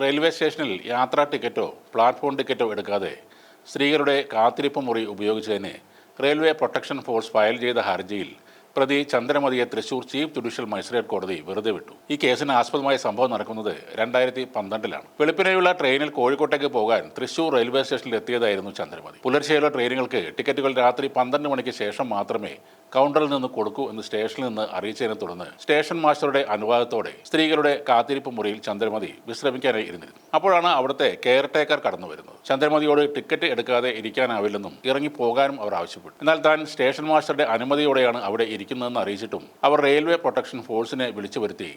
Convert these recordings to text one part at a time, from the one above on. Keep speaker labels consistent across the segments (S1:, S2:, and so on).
S1: Railway സ്റ്റേഷനിൽ യാത്രാ ടിക്കറ്റോ platform ടിക്കറ്റോ എടുക്കാതെ സ്ത്രീകളുടെ കാത്തിരിപ്പ് മുറി ഉപയോഗിച്ചതിന് റെയിൽവേ പ്രൊട്ടക്ഷൻ ഫോഴ്സ് ഫയൽ ചെയ്ത ഹർജിയിൽ പ്രതി ചന്ദ്രമതിയെ തൃശൂർ ചീഫ് ജുഡീഷ്യൽ മജിസ്ട്രേറ്റ് കോടതി വെറുതെ വിട്ടു. ഈ കേസിന് ആസ്പദമായ സംഭവം നടക്കുന്നത് 2012-ലാണ്. വെളുപ്പിനെയുള്ള ട്രെയിനിൽ കോഴിക്കോട്ടേക്ക് പോകാൻ തൃശൂർ റെയിൽവേ സ്റ്റേഷനിൽ എത്തിയതായിരുന്നു ചന്ദ്രമതി. പുലർച്ചെയുള്ള ട്രെയിനുകൾക്ക് ടിക്കറ്റുകൾ രാത്രി 12 മണിക്ക് ശേഷം മാത്രമേ കൗണ്ടറിൽ നിന്ന് കൊടുക്കൂ എന്ന് സ്റ്റേഷനിൽ നിന്ന് അറിയിച്ചതിനെ തുടർന്ന് സ്റ്റേഷൻ മാസ്റ്ററുടെ അനുവാദത്തോടെ സ്ത്രീകളുടെ കാത്തിരിപ്പ് മുറിയിൽ ചന്ദ്രമതി വിശ്രമിക്കാനായി ഇരുന്നിരുന്നു. അപ്പോഴാണ് അവിടുത്തെ കെയർ ടേക്കർ കടന്നു വരുന്നത്. ചന്ദ്രമതിയോട് ടിക്കറ്റ് എടുക്കാതെ ഇരിക്കാനാവില്ലെന്നും ഇറങ്ങിപ്പോകാനും അവർ ആവശ്യപ്പെട്ടു. എന്നാൽ താൻ സ്റ്റേഷൻ മാസ്റ്ററുടെ അനുമതിയോടെയാണ് അവിടെ ഇരിക്കുന്നതെന്ന് അറിയിച്ചിട്ടും അവർ റെയിൽവേ പ്രൊട്ടക്ഷൻ ഫോഴ്സിനെ വിളിച്ചു വരുത്തി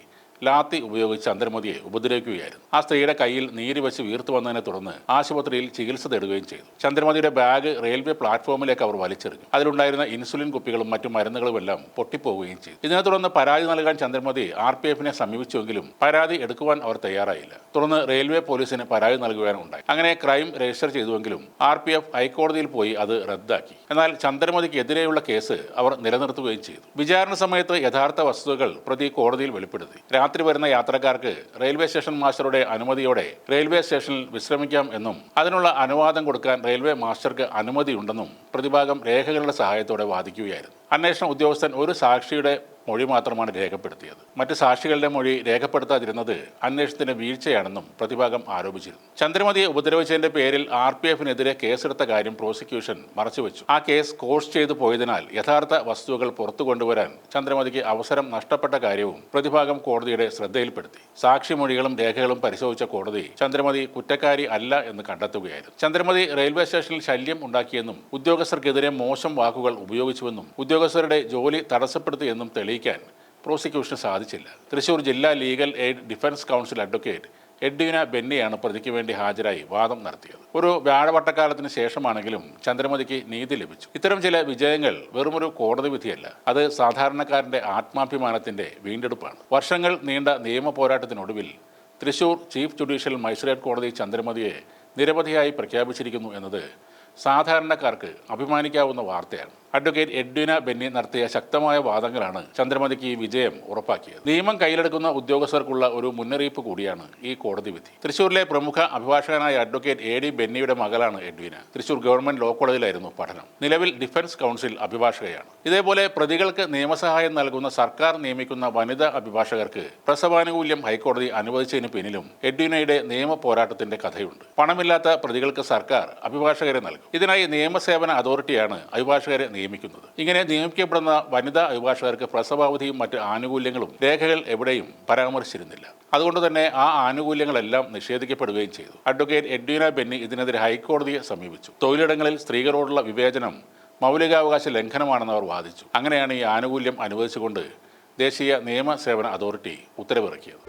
S1: ലാത്തി ഉപയോഗിച്ച് ചന്ദ്രമതിയെ ഉപദ്രവിക്കുകയായിരുന്നു. ആ സ്ത്രീയുടെ കയ്യിൽ നീര് വെച്ച് വീർത്തു വന്നതിനെ തുടർന്ന് ആശുപത്രിയിൽ ചികിത്സ തേടുകയും ചെയ്തു. ചന്ദ്രമതിയുടെ ബാഗ് റെയിൽവേ പ്ലാറ്റ്ഫോമിലേക്ക് അവർ വലിച്ചെറിഞ്ഞു. അതിലുണ്ടായിരുന്ന ഇൻസുലിൻ കുപ്പികളും മറ്റു മരുന്നുകളും എല്ലാം പൊട്ടിപ്പോവുകയും ചെയ്തു. ഇതിനെ തുടർന്ന് പരാതി നൽകാൻ ചന്ദ്രമതി RPF-നെ സമീപിച്ചുവെങ്കിലും പരാതി എടുക്കുവാൻ അവർ തയ്യാറായില്ല. തുടർന്ന് റെയിൽവേ പോലീസിന് പരാതി നൽകുവാനുണ്ടായി. അങ്ങനെ ക്രൈം രജിസ്റ്റർ ചെയ്തുവെങ്കിലും RPF ഹൈക്കോടതിയിൽ പോയി അത് റദ്ദാക്കി. എന്നാൽ ചന്ദ്രമതിക്കെതിരെയുള്ള കേസ് അവർ നിലനിർത്തുകയും ചെയ്തു. വിചാരണ സമയത്ത് യഥാർത്ഥ വസ്തുതകൾ പ്രതി കോടതിയിൽ വെളിപ്പെടുത്തി. രാത്രി വരുന്ന യാത്രക്കാർക്ക് റെയിൽവേ സ്റ്റേഷൻ മാസ്റ്ററുടെ അനുമതിയോടെ റെയിൽവേ സ്റ്റേഷനിൽ വിശ്രമിക്കാം എന്നും അതിനുള്ള അനുവാദം കൊടുക്കാൻ റെയിൽവേ മാസ്റ്റർക്ക് അനുമതിയുണ്ടെന്നും പ്രതിഭാഗം രേഖകളുടെ സഹായത്തോടെ വാദിക്കുകയായിരുന്നു. അന്വേഷണ ഉദ്യോഗസ്ഥൻ ഒരു സാക്ഷിയുടെ മൊഴി മാത്രമാണ് രേഖപ്പെടുത്തിയത്. മറ്റ് സാക്ഷികളുടെ മൊഴി രേഖപ്പെടുത്താതിരുന്നത് അന്വേഷണത്തിന്റെ വീഴ്ചയാണെന്നും പ്രതിഭാഗം ആരോപിച്ചിരുന്നു. ചന്ദ്രമതിയെ ഉപദ്രവിച്ചതിന്റെ പേരിൽ RPF-നെതിരെ കേസെടുത്ത കാര്യം പ്രോസിക്യൂഷൻ മറച്ചുവെച്ചു. ആ കേസ് കോഴ്സ് ചെയ്തു പോയതിനാൽ യഥാർത്ഥ വസ്തുതകൾ പുറത്തു കൊണ്ടുവരാൻ ചന്ദ്രമതിക്ക് അവസരം നഷ്ടപ്പെട്ട കാര്യവും പ്രതിഭാഗം കോടതിയുടെ ശ്രദ്ധയിൽപ്പെടുത്തി. സാക്ഷിമൊഴികളും രേഖകളും പരിശോധിച്ച കോടതി ചന്ദ്രമതി കുറ്റക്കാരി അല്ല എന്ന് കണ്ടെത്തുകയായിരുന്നു. ചന്ദ്രമതി റെയിൽവേ സ്റ്റേഷനിൽ ശല്യം ഉണ്ടാക്കിയെന്നും ഉദ്യോഗസ്ഥർക്കെതിരെ മോശം വാക്കുകൾ ഉപയോഗിച്ചുവെന്നും ഉദ്യോഗസ്ഥരുടെ ജോലി തടസ്സപ്പെടുത്തിയെന്നും തെളിയിക്കാൻ പ്രോസിക്യൂഷന് സാധിച്ചില്ല. തൃശൂർ ജില്ലാ legal aid defence counsel advocate Edwina ബെന്നിയാണ് പ്രതിക്ക് വേണ്ടി ഹാജരായി വാദം നടത്തിയത്. ഒരു വ്യാഴവട്ടക്കാലത്തിന് ശേഷമാണെങ്കിലും ചന്ദ്രമതിക്ക് നീതി ലഭിച്ചു. ഇത്തരം ചില വിജയങ്ങൾ വെറുമൊരു കോടതി വിധിയല്ല, അത് സാധാരണക്കാരന്റെ ആത്മാഭിമാനത്തിന്റെ വീണ്ടെടുപ്പാണ്. വർഷങ്ങൾ നീണ്ട നിയമ പോരാട്ടത്തിനൊടുവിൽ തൃശൂർ ചീഫ് ജുഡീഷ്യൽ മജിസ്ട്രേറ്റ് കോടതി ചന്ദ്രമതിയെ നിരവധിയായി പ്രഖ്യാപിച്ചിരിക്കുന്നു എന്നത് സാധാരണക്കാർക്ക് അഭിമാനിക്കാവുന്ന വാർത്തയാണ്. അഡ്വക്കേറ്റ് എഡ്വിന ബെന്നി നടത്തിയ ശക്തമായ വാദങ്ങളാണ് ചന്ദ്രമതിക്ക് ഈ വിജയം ഉറപ്പാക്കിയത്. നിയമം കയ്യിലെടുക്കുന്ന ഉദ്യോഗസ്ഥർക്കുള്ള ഒരു മുന്നറിയിപ്പ് കൂടിയാണ് ഈ കോടതി വിധി. തൃശൂരിലെ പ്രമുഖ അഭിഭാഷകനായ അഡ്വക്കേറ്റ് AD ബെന്നിയുടെ മകളാണ് എഡ്വിന. തൃശൂർ ഗവൺമെന്റ് ലോ കോളേജിലായിരുന്നു പഠനം. നിലവിൽ ഡിഫൻസ് കൗൺസിൽ അഭിഭാഷകയാണ്. ഇതേപോലെ പ്രതികൾക്ക് നിയമസഹായം നൽകുന്ന സർക്കാർ നിയമിക്കുന്ന വനിതാ അഭിഭാഷകർക്ക് പ്രസവാനുകൂല്യം ഹൈക്കോടതി അനുവദിച്ചതിന് പിന്നിലും എഡ്വിനയുടെ നിയമ പോരാട്ടത്തിന്റെ കഥയുണ്ട്. പണമില്ലാത്ത പ്രതികൾക്ക് സർക്കാർ അഭിഭാഷകരെ നൽകും. ഇതിനായി നിയമസേവന അതോറിറ്റിയാണ് അഭിഭാഷകരെ നിയമിക്കുന്നത്. ഇങ്ങനെ നിയമിക്കപ്പെടുന്ന വനിതാ അഭിഭാഷകർക്ക് പ്രസവാവധിയും മറ്റ് ആനുകൂല്യങ്ങളും രേഖകൾ എവിടെയും പരാമർശിച്ചിരുന്നില്ല. അതുകൊണ്ട് തന്നെ ആ ആനുകൂല്യങ്ങളെല്ലാം നിഷേധിക്കപ്പെടുകയും ചെയ്തു. അഡ്വക്കേറ്റ് എഡ്വിന ബെന്നി ഇതിനെതിരെ ഹൈക്കോടതിയെ സമീപിച്ചു. തൊഴിലിടങ്ങളിൽ സ്ത്രീകളോടുള്ള വിവേചനം മൗലികാവകാശ ലംഘനമാണെന്ന് അവർ വാദിച്ചു. അങ്ങനെയാണ് ഈ ആനുകൂല്യം അനുവദിച്ചുകൊണ്ട് ദേശീയ നിയമ സേവന അതോറിറ്റി ഉത്തരവിറക്കിയത്.